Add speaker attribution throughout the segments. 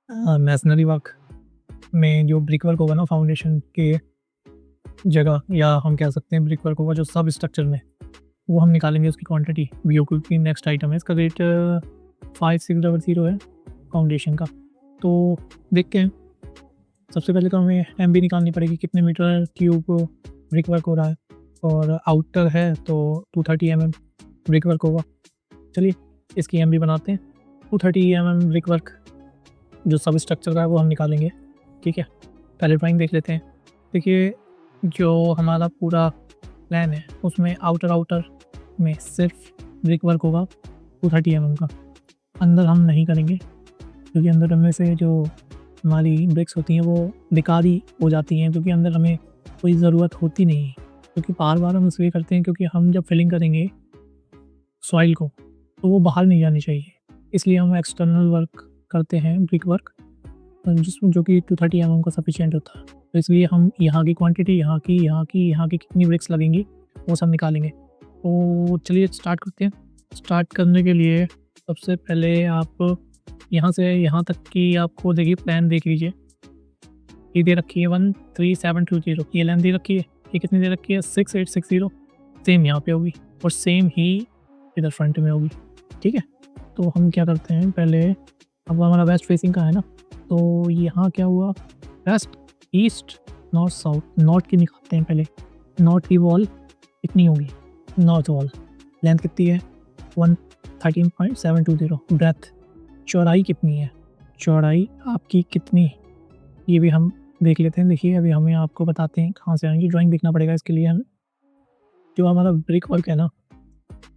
Speaker 1: Masonry work में जो brick work होगा ना फाउंडेशन के जगह, या हम कह सकते हैं ब्रिक वर्क होगा जो सब स्ट्रक्चर में, वो हम निकालेंगे उसकी क्वांटिटी वीओक्यू की। नेक्स्ट आइटम है, इसका रेट 5600 है फाउंडेशन का। तो देखते हैं, सबसे पहले तो हमें एमबी निकालनी पड़ेगी, कितने मीटर क्यूब ब्रिक वर्क हो रहा है, और आउटर है तो 230 mm ब्रिक वर्क होगा। चलिए इसकी एमबी बनाते हैं। 230 mm ब्रिक वर्क जो सब स्ट्रक्चर का है वो हम निकालेंगे, ठीक है। पहले ड्राइंग देख लेते हैं। देखिए, जो हमारा पूरा प्लान है उसमें आउटर में सिर्फ ब्रिक वर्क होगा 230 mm का। अंदर हम नहीं करेंगे, क्योंकि अंदर हमें से जो हमारी ब्रिक्स होती हैं वो बेकार ही हो जाती हैं, क्योंकि अंदर हमें कोई ज़रूरत होती नहीं है। क्योंकि बार हम इसलिए करते हैं क्योंकि हम जब फिलिंग करेंगे सॉइल को तो वो बाहर नहीं जानी चाहिए, इसलिए हम एक्सटर्नल वर्क करते हैं ब्रिक वर्क, जिसमें जो कि 230 mm का सफिशिएंट होता है। तो इसलिए हम यहाँ की क्वांटिटी, यहाँ की कितनी ब्रिक्स लगेंगी वो सब निकालेंगे। तो चलिए स्टार्ट करते हैं। स्टार्ट करने के लिए सबसे पहले आप यहाँ से यहाँ तक की आपको देखिए प्लान देख लीजिए। ये दे रखी है 13720, ये लेंथ दे रखी है। ये कितनी दे रखी है 6860, सेम यहाँ पे होगी और सेम ही इधर फ्रंट में होगी, ठीक है। तो हम क्या करते हैं, पहले अब हमारा वेस्ट फेसिंग का है ना, तो यहाँ क्या हुआ, west east north south, north की निकालते हैं पहले। नॉर्थ की वॉल कितनी होगी, नॉर्थ वॉल लेंथ कितनी है 113.720, ब्रेथ चौड़ाई कितनी है, चौड़ाई आपकी कितनी, ये भी हम देख लेते हैं। देखिए अभी हमें आपको बताते हैं कहाँ से आएंगे, ड्राइंग देखना पड़ेगा इसके लिए। हमें जो हमारा ब्रिक वर्क है ना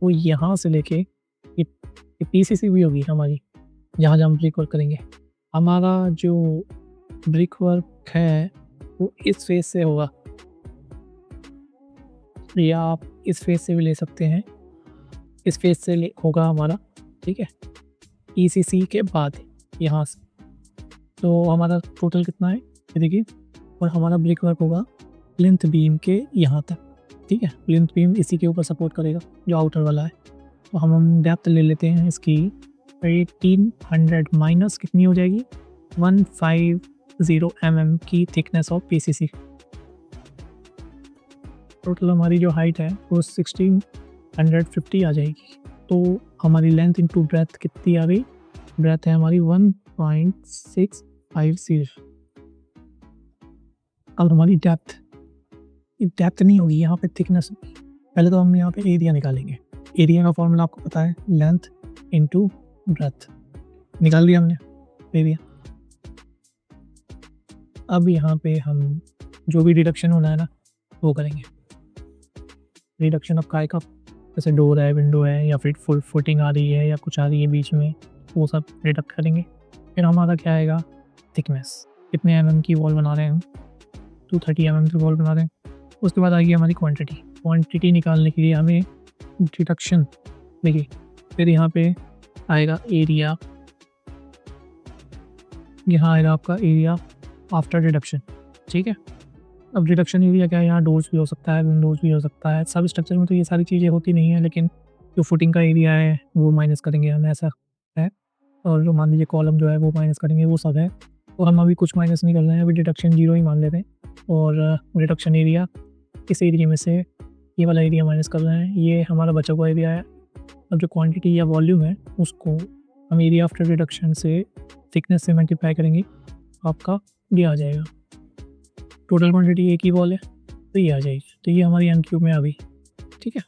Speaker 1: वो यहाँ से लेके ये पीसीसी भी होगी हमारी, जहाँ हम ब्रिक वर्क करेंगे। हमारा जो ब्रिक वर्क है वो इस फेस से होगा, या आप इस फेस से भी ले सकते हैं, इस फेस से होगा हमारा, ठीक है। ईसीसी के बाद यहाँ से, तो हमारा टोटल कितना है ये देखिए। और हमारा ब्रिक वर्क होगा प्लिंथ बीम के यहाँ तक, ठीक है। प्लिंथ बीम इसी के ऊपर सपोर्ट करेगा जो आउटर वाला है। तो हम डेप्थ ले लेते हैं इसकी 1800 माइनस कितनी हो जाएगी 150 mm की थिकनेस ऑफ पीसीसी। टोटल हमारी जो हाइट है वो 1650 आ जाएगी। तो हमारी लेंथ इंटू ब्रेथ कितनी आ गई, ब्रेथ है हमारी 1.650। अब हमारी डेप्थ नहीं होगी यहाँ पे, थिकनेस होगी। पहले तो हम यहाँ पे एरिया निकालेंगे। एरिया का फॉर्मूला आपको पता है, लेंथ इंटू ब्रेथ। निकाल लिया हमने एरिया। अब यहाँ पे हम जो भी डिडक्शन होना है ना वो करेंगे। रिडक्शन ऑफ काय का, जैसे डोर है, विंडो है, या फिर फुल फुटिंग आ रही है या कुछ आ रही है बीच में, वो सब रिडक्ट करेंगे। फिर हमारा क्या आएगा, थिकनेस, कितने mm की वॉल बना रहे हैं हम, 230 mm की वॉल बना रहे हैं। उसके बाद आएगी हमारी क्वांटिटी निकालने के लिए हमें डिडक्शन, देखिए फिर यहाँ पे आएगा एरिया, यहाँ आएगा आपका एरिया आफ्टर डिडक्शन, ठीक है। अब रिडक्शन एरिया क्या है, यहाँ डोर्स भी हो सकता है, विंडोज़ भी हो सकता है। सब स्ट्रक्चर में तो ये सारी चीज़ें होती नहीं है, लेकिन जो फुटिंग का एरिया है वो माइनस करेंगे हम, ऐसा है। और जो मान लीजिए कॉलम जो है वो माइनस करेंगे, वो सब है। तो हम अभी कुछ माइनस नहीं कर रहे हैं, अभी डिडक्शन 0 ही मान लेते हैं। और रिडक्शन एरिया, इस एरिया में से ये वाला एरिया माइनस कर रहे हैं, ये हमारा बचा हुआ एरिया है। अब जो क्वान्टिटी या वॉल्यूम है उसको हम एरिया आफ्टर रिडक्शन से थिकनेस से मल्टीप्लाई करेंगे, आपका ये आ जाएगा। टोटल क्वांटिटी एक ही वॉल है तो ये आ जाएगी। तो ये हमारी एन क्यूब में आ गई, ठीक है।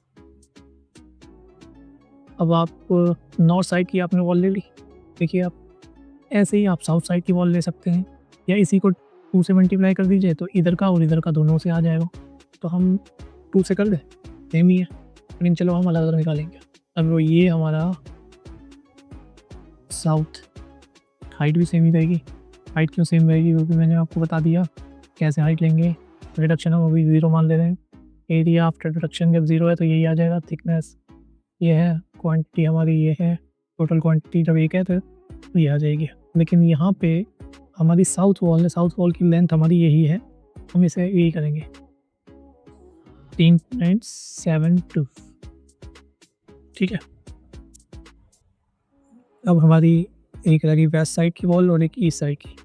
Speaker 1: अब आप नॉर्थ साइड की आपने वॉल ले ली, देखिए आप ऐसे ही आप साउथ साइड की वॉल ले सकते हैं, या इसी को 2 से मल्टीप्लाई कर दीजिए तो इधर का और इधर का दोनों से आ जाएगा। तो हम 2 से कर दें, सेम ही है, लेकिन चलो हम अलग अलग निकालेंगे। अब वो ये हमारा साउथ, हाइट भी सेम ही रहेगी। हाइट क्यों सेम रहेगी वो भी मैंने आपको बता दिया, कैसे हाइट लेंगे। रिडक्शन हम अभी 0 मान ले रहे हैं, एरिया आफ्टर रिडक्शन जब 0 है तो यही आ जाएगा। थिकनेस ये है, क्वांटिटी हमारी ये है, टोटल क्वांटिटी जब 1 है तो ये आ जाएगी। लेकिन यहाँ पे हमारी साउथ वॉल है, साउथ वॉल की लेंथ हमारी यही है, हम इसे यही करेंगे 3.72, ठीक है। अब हमारी एक रहेगी वेस्ट साइड की वॉल और एक ईस्ट साइड की,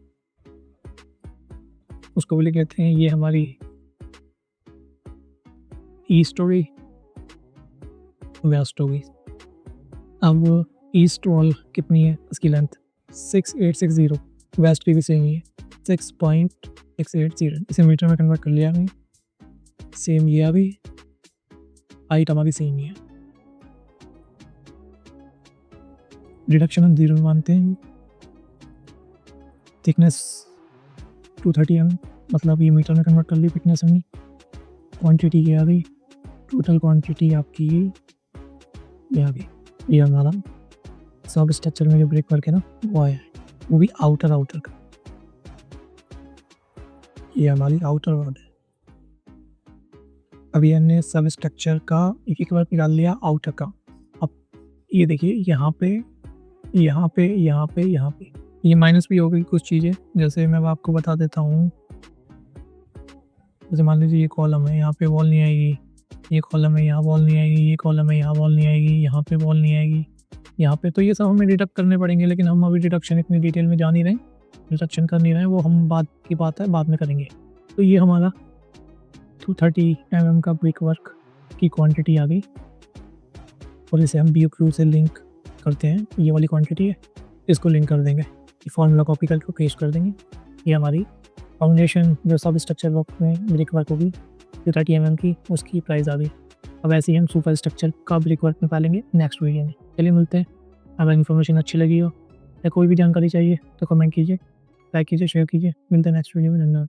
Speaker 1: उसको बोले कहते हैं ये हमारी ईस्ट हो गई, वेस्ट हो गई। अब ईस्ट वॉल कितनी है, इसकी लेंथ 6860, वेस्ट की भी सेम ही है 6.680। इसे मीटर में कन्वर्ट कर लिया हमने, सेम ये अभी हाइट हमारी सेम ही है। रिडक्शन हम 0 मानते हैं। थिकनेस 230 mm, मतलब ये मीटर में कन्वर्ट कर ली थिकनेस हमने। क्वांटिटी ये आ गई, टोटल क्वांटिटी आपकी ये आ गई। ये हमारा सब स्ट्रक्चर में जो ब्रेक वर्क है ना वो आया है, वो भी आउटर का। ये हमारी आउटर वॉल है। अभी हमने सब स्ट्रक्चर का एक वर्क निकाल लिया आउटर का। अब ये देखिए यहाँ पे ये माइनस भी हो गई कुछ चीज़ें, जैसे मैं आपको बता देता हूँ। जैसे मान लीजिए ये कॉलम है, यहाँ पे वॉल नहीं आएगी, ये कॉलम है यहाँ वॉल नहीं आएगी, ये कॉलम है यहाँ वॉल नहीं आएगी, यहाँ पे वॉल नहीं आएगी, यहाँ पे। तो ये सब हमें डिडक्ट करने पड़ेंगे, लेकिन हम अभी डिडक्शन इतनी डिटेल में जा नहीं रहे, डिडक्शन कर नहीं रहे, वो हम बाद की बात है, बाद में करेंगे। तो ये हमारा 230 mm का ब्रिक वर्क की क्वांटिटी आ गई, और इसे हम BOQ से लिंक करते हैं। ये वाली क्वांटिटी है, इसको लिंक कर देंगे, ये फार्मूला कॉपी करके पेस्ट कर देंगे। ये हमारी फाउंडेशन जो सब स्ट्रक्चर वर्क में ब्रिक वर्क होगी 230 mm की, उसकी प्राइस आ गई। अब ऐसे ही हम सुपर स्ट्रक्चर का ब्रिक वर्क में पालेंगे नेक्स्ट वीडियो में। चलिए मिलते हैं। अगर इन्फॉर्मेशन अच्छी लगी हो या कोई भी जानकारी चाहिए तो कमेंट कीजिए, लाइक कीजिए, शेयर कीजिए। मिलते हैं नेक्स्ट वीडियो में। धन्यवाद।